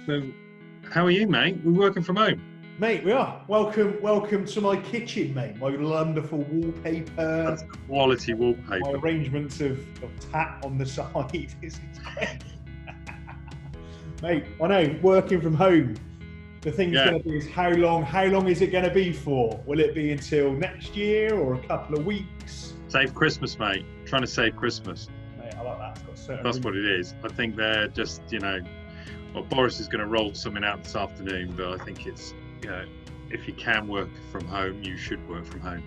So, how are you, mate? We're working from home. Mate, we are. Welcome to my kitchen, mate. My wonderful wallpaper. That's quality My wallpaper. arrangements of tat on the side. It's great. Mate, I know, working from home. The thing's going to be is how long is it going to be for? Will it be until next year or a couple of weeks? Save Christmas, mate. Trying to save Christmas. Mate, I like that. That's what it is. I think they're just, well, Boris is going to roll something out this afternoon, but I think it's, if you can work from home, you should work from home.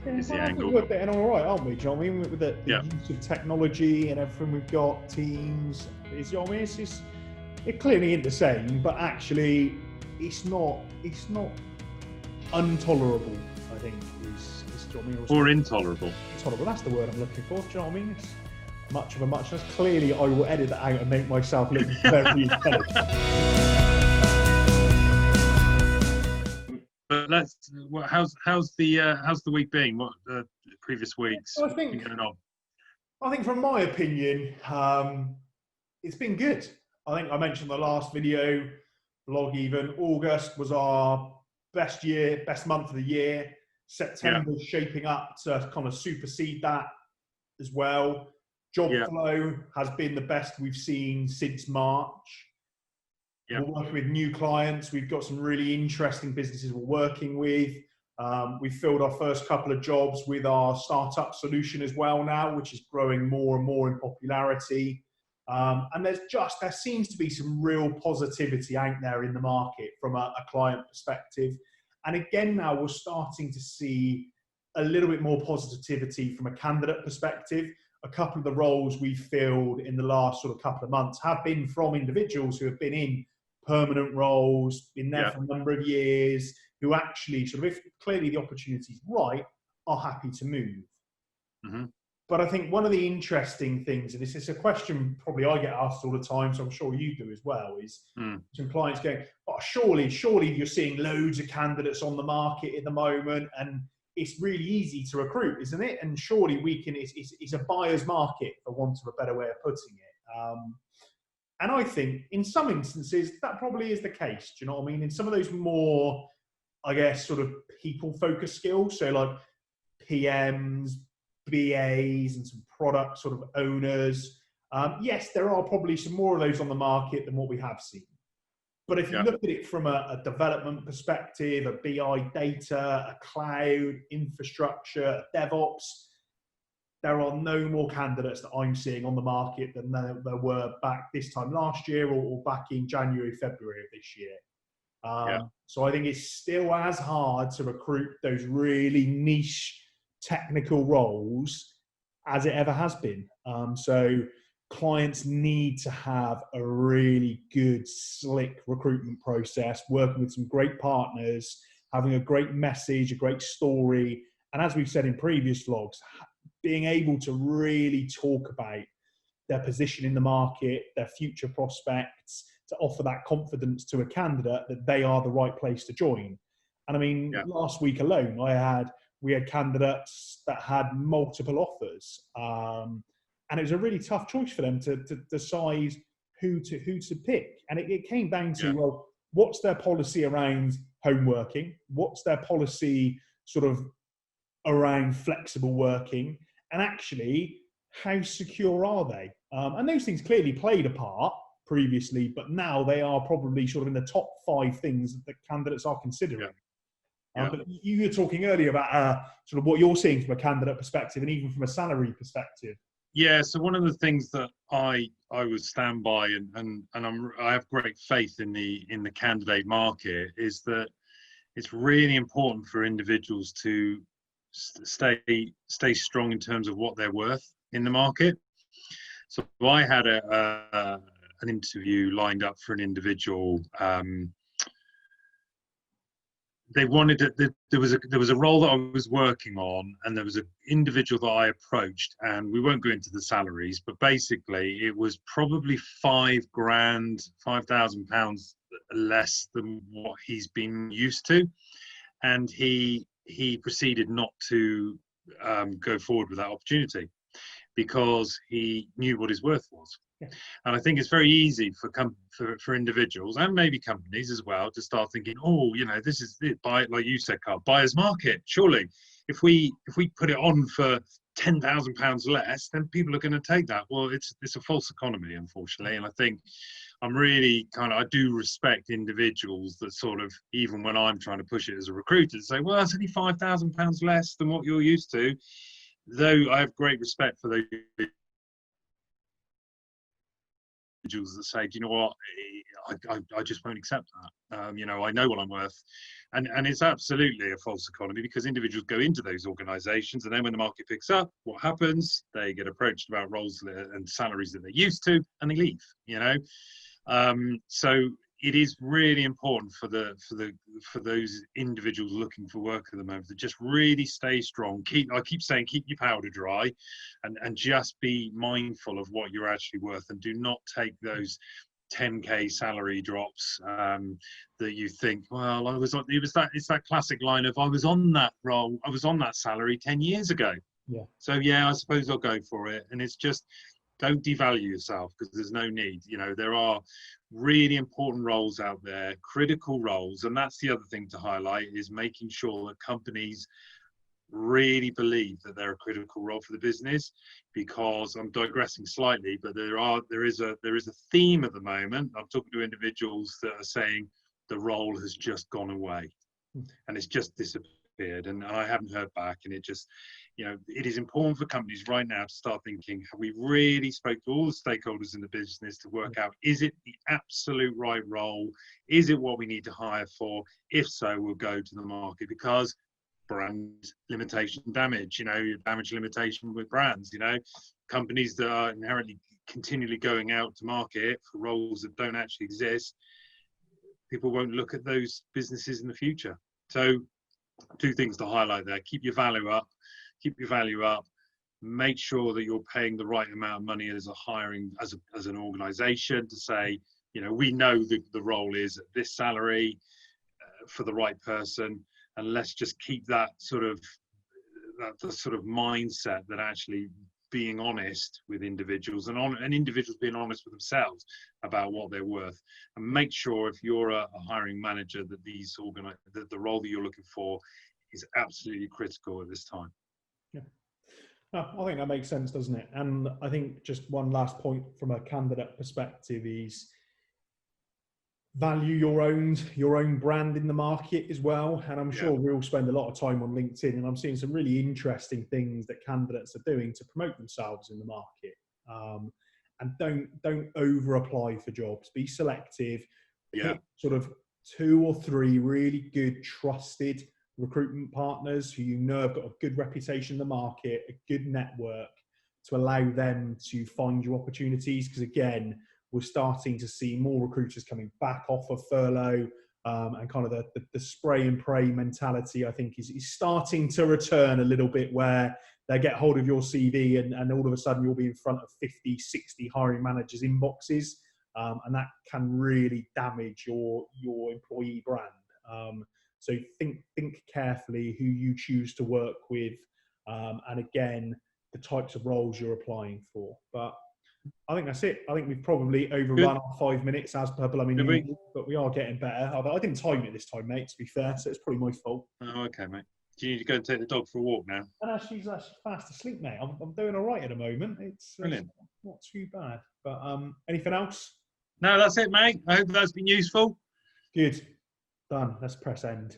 Is the angle. We're getting all right, aren't we, John? I mean, with the use of technology and everything we've got, Teams, it's clearly ain't the same, but actually, it's not intolerable. I think is or intolerable. Intolerable. That's the word I'm looking for. Do you know what I mean? It's much of a muchness. Clearly, I will edit that out and make myself look very intelligent. But how's the week been? What previous weeks been going on? I think, from my opinion, it's been good. I think I mentioned in the last video, vlog even, August was our best month of the year. September is shaping up to kind of supersede that as well. Job flow has been the best we've seen since March. We're working with new clients. We've got some really interesting businesses we're working with. We filled our first couple of jobs with our startup solution as well now, which is growing more and more in popularity. And there seems to be some real positivity out there in the market from a client perspective. And again, now we're starting to see a little bit more positivity from a candidate perspective. A couple of the roles we've filled in the last sort of couple of months have been from individuals who have been in permanent roles, been there for a number of years, who actually sort of, if clearly the opportunity is right, are happy to move. Mm-hmm. But I think one of the interesting things, and this is a question probably I get asked all the time, so I'm sure you do as well, is some clients going, oh, surely you're seeing loads of candidates on the market at the moment, and it's really easy to recruit, isn't it? And surely it's a buyer's market, for want of a better way of putting it. And I think in some instances, that probably is the case. Do you know what I mean? In some of those more, I guess, sort of people-focused skills, so like PMs, BAs, and some product sort of owners. Yes, there are probably some more of those on the market than what we have seen. But if you look at it from a development perspective, a BI data, a cloud, infrastructure, DevOps, there are no more candidates that I'm seeing on the market than there were back this time last year or back in January, February of this year. So I think it's still as hard to recruit those really niche technical roles as it ever has been. So clients need to have a really good, slick recruitment process, working with some great partners, having a great message, a great story. And as we've said in previous vlogs, being able to really talk about their position in the market, their future prospects, to offer that confidence to a candidate that they are the right place to join. And I mean, last week alone, we had candidates that had multiple offers. And it was a really tough choice for them to decide who to pick. And it came down to, well, what's their policy around home working? What's their policy sort of around flexible working? And actually, how secure are they? And those things clearly played a part previously, but now they are probably sort of in the top 5 things that candidates are considering. But you were talking earlier about sort of what you're seeing from a candidate perspective and even from a salary perspective. Yeah, so one of the things that I would stand by, and I have great faith in the candidate market, is that it's really important for individuals to stay strong in terms of what they're worth in the market. So I had an interview lined up for an individual. They wanted there was a role that I was working on, and there was an individual that I approached, and we won't go into the salaries, but basically it was probably £5,000 less than what he's been used to, and he proceeded not to go forward with that opportunity. because he knew what his worth was. Yeah. And I think it's very easy for individuals and maybe companies as well to start thinking, oh, this is it, buy, like you said, Karl, buyer's market. Surely, if we put it on for £10,000 less, then people are going to take that. Well, it's a false economy, unfortunately. And I think I'm really I do respect individuals that sort of, even when I'm trying to push it as a recruiter, say, well, that's only £5,000 less than what you're used to. Though I have great respect for those individuals that say, do you know what, I just won't accept that. I know what I'm worth. And it's absolutely a false economy, because individuals go into those organisations, and then when the market picks up, what happens? They get approached about roles and salaries that they're used to, and they leave. So it is really important for those individuals looking for work at the moment to just really stay strong. I keep saying, keep your powder dry, and just be mindful of what you're actually worth, and do not take those 10k salary drops that you think, well, it's that classic line of, I was on that role, I was on that salary 10 years ago. Yeah. So yeah, I suppose I'll go for it. And it's just, don't devalue yourself, because there's no need. There are really important roles out there, critical roles. And that's the other thing to highlight, is making sure that companies really believe that they're a critical role for the business. Because I'm digressing slightly, but there is a theme at the moment. I'm talking to individuals that are saying the role has just gone away, and it's just disappeared, and I haven't heard back. And it just, it is important for companies right now to start thinking, have we really spoke to all the stakeholders in the business to work out, is it the absolute right role? Is it what we need to hire for? If so, we'll go to the market, because brand limitation damage, damage limitation with brands, companies that are inherently continually going out to market for roles that don't actually exist, people won't look at those businesses in the future. So 2 things to highlight there: keep your value up, make sure that you're paying the right amount of money as an organization, to say, we know the role is at this salary for the right person. And let's just keep that sort of mindset, that actually being honest with individuals, and individuals being honest with themselves about what they're worth. And make sure, if you're a hiring manager, that the role that you're looking for is absolutely critical at this time. Yeah, no, I think that makes sense, doesn't it? And I think just one last point from a candidate perspective is, value your own brand in the market as well. And I'm sure we'll spend a lot of time on LinkedIn, and I'm seeing some really interesting things that candidates are doing to promote themselves in the market. And don't over apply for jobs. Be selective. Pick sort of 2 or 3 really good, trusted recruitment partners who have got a good reputation in the market, a good network, to allow them to find you opportunities. Because again, we're starting to see more recruiters coming back off of furlough, and kind of the spray and pray mentality, I think, is starting to return a little bit, where they get hold of your CV and all of a sudden you'll be in front of 50, 60 hiring managers' inboxes, and that can really damage your employee brand. So think carefully who you choose to work with, and again, the types of roles you're applying for. But I think that's it. I think we've probably overrun our 5 minutes as per blooming usual, but we are getting better. I didn't time it this time, mate, to be fair, so it's probably my fault. Oh, okay, mate. Do you need to go and take the dog for a walk now? And she's fast asleep, mate. I'm doing all right at the moment. It's brilliant. Not too bad. But anything else? No, that's it, mate. I hope that's been useful. Good. Done. Let's press end.